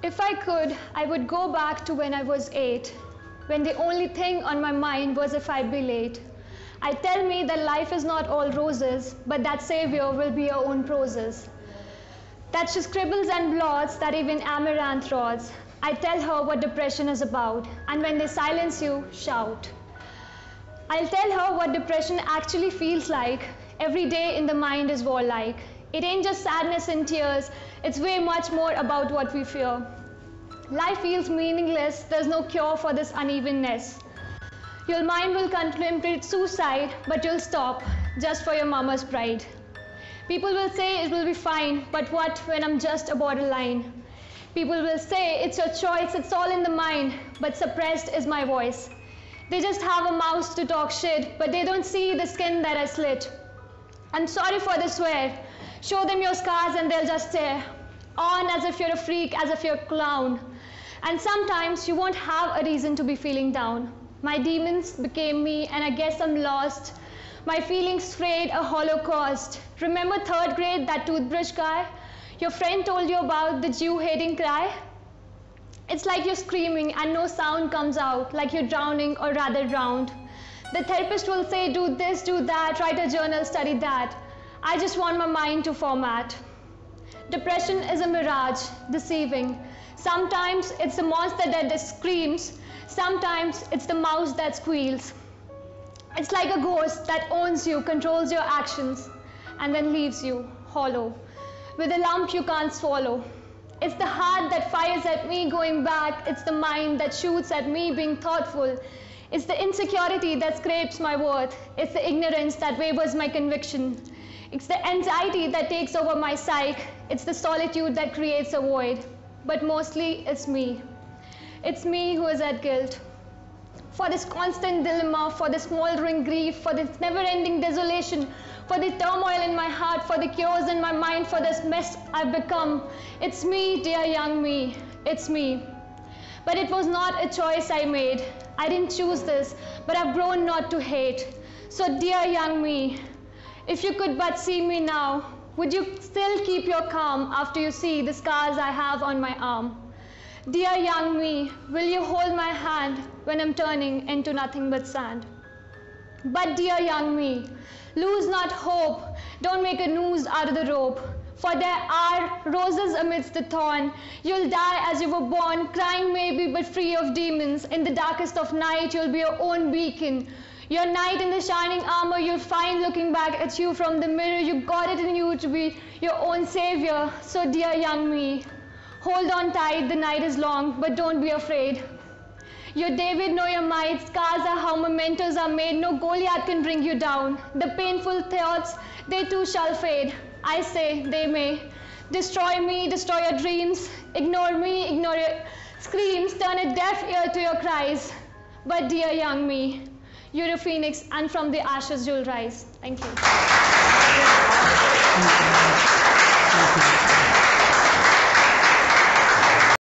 If I could, I would go back to when I was 8, when the only thing on my mind was if I'd be late. I tell me that life is not all roses, but that savior will be your own proses. That she scribbles and blots that even amaranth rods. I tell her what depression is about, and when they silence you, shout. I'll tell her what depression actually feels like. Every day in the mind is warlike. It ain't just sadness and tears, it's way much more about what we fear. Life feels meaningless, there's no cure for this unevenness. Your mind will contemplate suicide, but you'll stop, just for your mama's pride. People will say it will be fine, but what when I'm just a borderline? People will say it's your choice, it's all in the mind, but suppressed is my voice. They just have a mouth to talk shit, but they don't see the skin that I slit. I'm sorry for the swear. Show them your scars and they'll just stare on as if you're a freak, as if you're a clown. And sometimes you won't have a reason to be feeling down. My demons became me and I guess I'm lost. My feelings frayed a holocaust. Remember 3rd grade, that toothbrush guy? Your friend told you about the Jew-hating cry? It's like you're screaming and no sound comes out, like you're drowning or rather drowned. The therapist will say, do this, do that, write a journal, study that. I just want my mind to format. Depression is a mirage, deceiving. Sometimes it's the monster that screams. Sometimes it's the mouse that squeals. It's like a ghost that owns you, controls your actions, and then leaves you hollow, with a lump you can't swallow. It's the heart that fires at me going back. It's the mind that shoots at me being thoughtful. It's the insecurity that scrapes my worth. It's the ignorance that wavers my conviction. It's the anxiety that takes over my psyche. It's the solitude that creates a void. But mostly it's me. It's me who is at guilt. For this constant dilemma, for this smoldering grief, for this never-ending desolation, for the turmoil in my heart, for the chaos in my mind, for this mess I've become. It's me, dear young me. It's me. But it was not a choice I made. I didn't choose this, but I've grown not to hate. So dear young me, if you could but see me now, would you still keep your calm after you see the scars I have on my arm? Dear young me, will you hold my hand when I'm turning into nothing but sand? But dear young me, lose not hope, don't make a noose out of the rope. For there are roses amidst the thorn. You'll die as you were born, crying maybe but free of demons. In the darkest of night, you'll be your own beacon. Your knight in the shining armor you'll find looking back at you from the mirror. You got it in you to be your own savior. So dear young me, hold on tight, the night is long, but don't be afraid. Your David, know your might, scars are how mementos are made. No Goliath can bring you down. The painful thoughts, they too shall fade. I say they may. Destroy me, destroy your dreams. Ignore me, ignore your screams. Turn a deaf ear to your cries. But dear young me, you're a phoenix and from the ashes you'll rise. Thank you.